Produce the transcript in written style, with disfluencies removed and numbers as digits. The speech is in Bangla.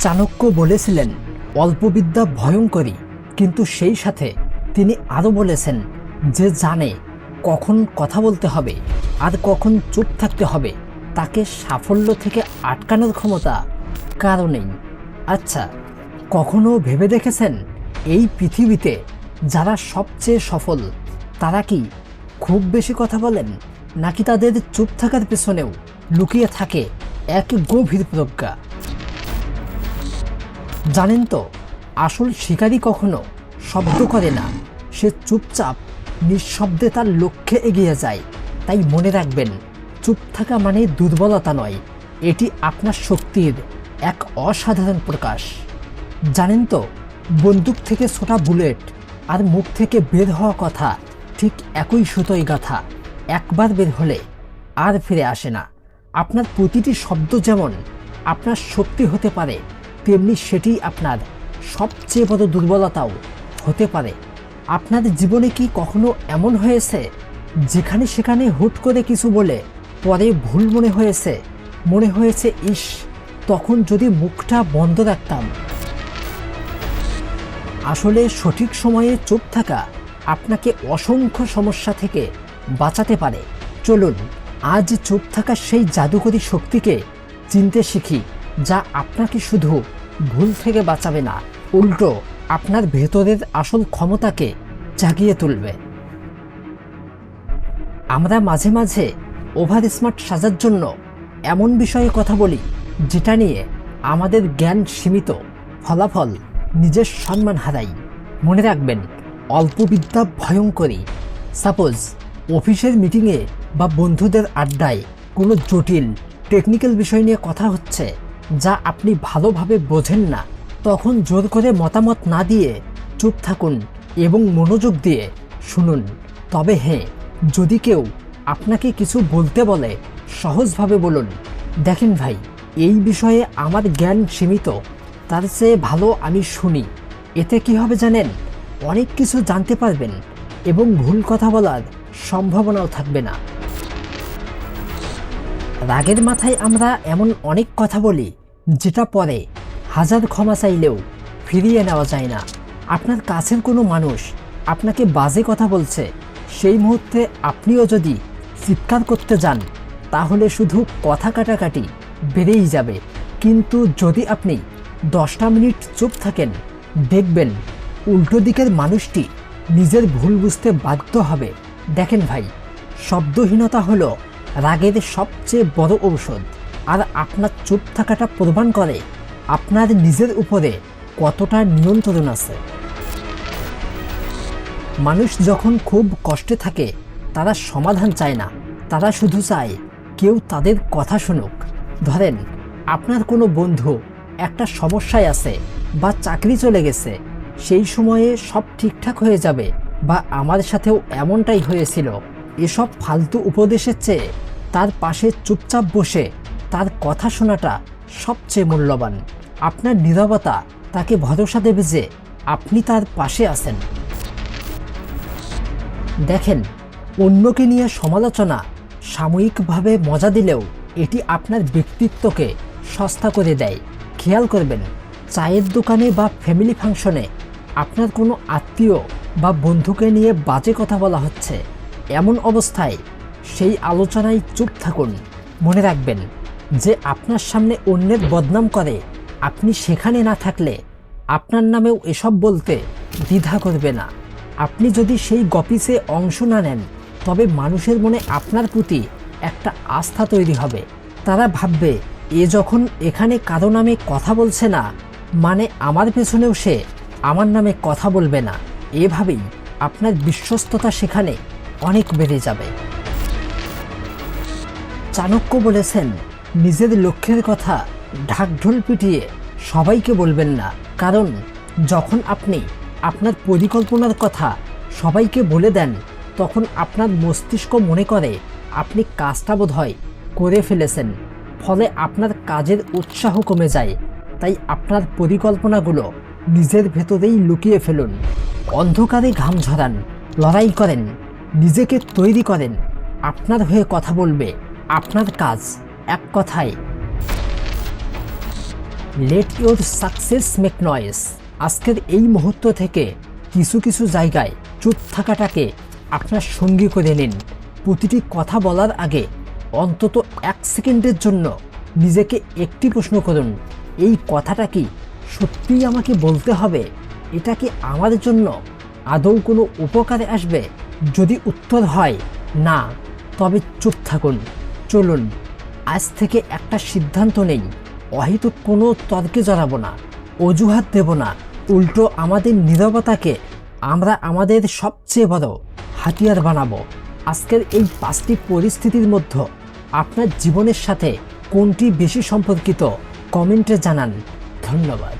চাণক্য বলেছিলেন অল্প বিদ্যা ভয়ঙ্করী, কিন্তু সেই সাথে তিনি আরও বলেছেন যে জানে কখন কথা বলতে হবে আর কখন চুপ থাকতে হবে তাকে সাফল্য থেকে আটকানোর ক্ষমতা কারও নেই। আচ্ছা, কখনো ভেবে দেখেছেন এই পৃথিবীতে যারা সবচেয়ে সফল তারা কি খুব বেশি কথা বলেন, নাকি তাদের চুপ থাকার পেছনেও লুকিয়ে থাকে এক গভীর প্রজ্ঞা? জানেন তো, আসল শিকারী কখনো শব্দ করে না, সে চুপচাপ নিঃশব্দে তার লক্ষ্যে এগিয়ে যায়। তাই মনে রাখবেন, চুপ থাকা মানে দুর্বলতা নয়, এটি আপনার শক্তির এক অসাধারণ প্রকাশ। জানেন তো, বন্দুক থেকে ছোটা বুলেট আর মুখ থেকে বের হওয়া কথা ঠিক একই সুতোয় গাঁথা, একবার বের হলে আর ফিরে আসে না। আপনার প্রতিটি শব্দ যেমন আপনার শক্তি হতে পারে, তেমনি সেটি আপনার সবচেয়ে বড় দুর্বলতাও হতে পারে। আপনার জীবনে কি কখনো এমন হয়েছে যেখানে সেখানে হুট করে কিছু বলে পরে ভুল মনে হয়েছে ইস, তখন যদি মুখটা বন্ধ রাখতাম? আসলে সঠিক সময়ে চুপ থাকা আপনাকে অসংখ্য সমস্যা থেকে বাঁচাতে পারে। চলুন আজ চুপ থাকার সেই জাদুকরী শক্তিকে চিনতে শিখি, যা আপনাকে শুধু ভুল থেকে বাঁচাবে না, উল্টো আপনার ভেতরের আসল ক্ষমতাকে জাগিয়ে তুলবে। আমরা মাঝে মাঝে ওভার স্মার্ট সাজার জন্য এমন বিষয়ে কথা বলি যেটা নিয়ে আমাদের জ্ঞান সীমিত, ফলাফল নিজের সম্মান হারাই। মনে রাখবেন, অল্প বিদ্যা ভয়ঙ্করী। সাপোজ অফিসের মিটিংয়ে বা বন্ধুদের আড্ডায় কোনো জটিল টেকনিক্যাল বিষয় নিয়ে কথা হচ্ছে যা আপনি ভালোভাবে বোঝেন না, তখন জোর করে মতামত না দিয়ে চুপ থাকুন এবং মনোযোগ দিয়ে শুনুন। তবে হ্যাঁ, যদি কেউ আপনাকে কিছু বলতে বলে সহজভাবে বলুন, দেখেন ভাই, এই বিষয়ে আমার জ্ঞান সীমিত, তার চেয়ে ভালো আমি শুনি। এতে কি হবে জানেন? অনেক কিছু জানতে পারবেন এবং ভুল কথা বলার সম্ভাবনাও থাকবে না। রাগের মাথায় আমরা এমন অনেক কথা বলি যেটা পরে হাজার ক্ষমা চাইলেও ফিরিয়ে নেওয়া যায় না। আপনার কাছের কোনো মানুষ আপনাকে বাজে কথা বলছে, সেই মুহূর্তে আপনিও যদি চিৎকার করতে যান তাহলে শুধু কথা কাটাকাটি বেড়েই যাবে। কিন্তু যদি আপনি 10টা মিনিট চুপ থাকেন, দেখবেন উল্টো দিকের মানুষটি নিজের ভুল বুঝতে বাধ্য হবে। দেখেন ভাই, শব্দহীনতা হলো রাগের সবচেয়ে বড় ঔষধ, আর আপনার চুপ থাকাটা প্রমাণ করে আপনার নিজের উপরে কতটা নিয়ন্ত্রণ আছে। মানুষ যখন খুব কষ্টে থাকে তারা সমাধান চায় না, তারা শুধু চায় কেউ তাদের কথা শুনুক। ধরেন আপনার কোনো বন্ধু একটা সমস্যায় আছে বা চাকরি চলে গেছে, সেই সময়ে সব ঠিকঠাক হয়ে যাবে বা আমার সাথেও এমনটাই হয়েছিল, এসব ফালতু উপদেশের চেয়ে তার পাশে চুপচাপ বসে তার কথা শোনাটা সবচেয়ে মূল্যবান। আপনার নীরবতা তাকে ভরসা দেবে যে আপনি তার পাশে আছেন। দেখেন, অন্যকে নিয়ে সমালোচনা সাময়িকভাবে মজা দিলেও এটি আপনার ব্যক্তিত্বকে সস্তা করে দেয়। খেয়াল করবেন, চায়ের দোকানে বা ফ্যামিলি ফাংশনে আপনার কোনো আত্মীয় বা বন্ধুকে নিয়ে বাজে কথা বলা হচ্ছে, এমন অবস্থায় সেই আলোচনায় চুপ থাকুন। মনে রাখবেন, যে আপনার সামনে অন্যের বদনাম করে, আপনি সেখানে না থাকলে আপনার নামেও এসব বলতে দ্বিধা করবে না। আপনি যদি সেই গপিসে অংশ না নেন, তবে মানুষের মনে আপনার প্রতি একটা আস্থা তৈরি হবে। তারা ভাববে, এ যখন এখানে কারো নামে কথা বলছে না, মানে আমার পেছনেও সে আমার নামে কথা বলবে না। এভাবেই আপনার বিশ্বস্ততা সেখানে অনেক বেড়ে যাবে। চাণক্য বলেছেন, নিজের লক্ষ্যের কথা ঢাকঢোল পিটিয়ে সবাইকে বলবেন না, কারণ যখন আপনি আপনার পরিকল্পনার কথা সবাইকে বলে দেন, তখন আপনার মস্তিষ্ক মনে করে আপনি কাজটা বোধহয় করে ফেলেছেন, ফলে আপনার কাজের উৎসাহ কমে যায়। তাই আপনার পরিকল্পনাগুলো নিজের ভেতরেই লুকিয়ে ফেলুন। অন্ধকারে ঘাম ঝরান, লড়াই করেন, নিজেকে তৈরি করেন। আপনার হয়ে কথা বলবে আপনার কাজ। এক কথায় let your success make noise. আজকের এই মুহূর্ত থেকে কিছু কিছু জায়গায় চুপ থাকাটাকে আপনার সঙ্গী করে নিন। প্রতিটি কথা বলার আগে অন্তত 1 সেকেন্ডের জন্য নিজেকে একটি প্রশ্ন করুন, এই কথাটা কি সত্যিই আমাকে বলতে হবে? এটা কি আমার জন্য আদৌ কোনো উপকারে আসবে? যদি উত্তর হয় না, তবে চুপ থাকুন। চলুন আজ থেকে একটা সিদ্ধান্ত নেই, অহেতুক কোনো তর্কে জড়াবো না, অজুহাত দেব না। উল্টো আমাদের নীরবতাকে আমরা আমাদের সবচেয়ে বড় হাতিয়ার বানাবো। আজকের এই 5টি পরিস্থিতির মধ্যে আপনার জীবনের সাথে কোনটি বেশি সম্পর্কিত কমেন্টে জানান। ধন্যবাদ।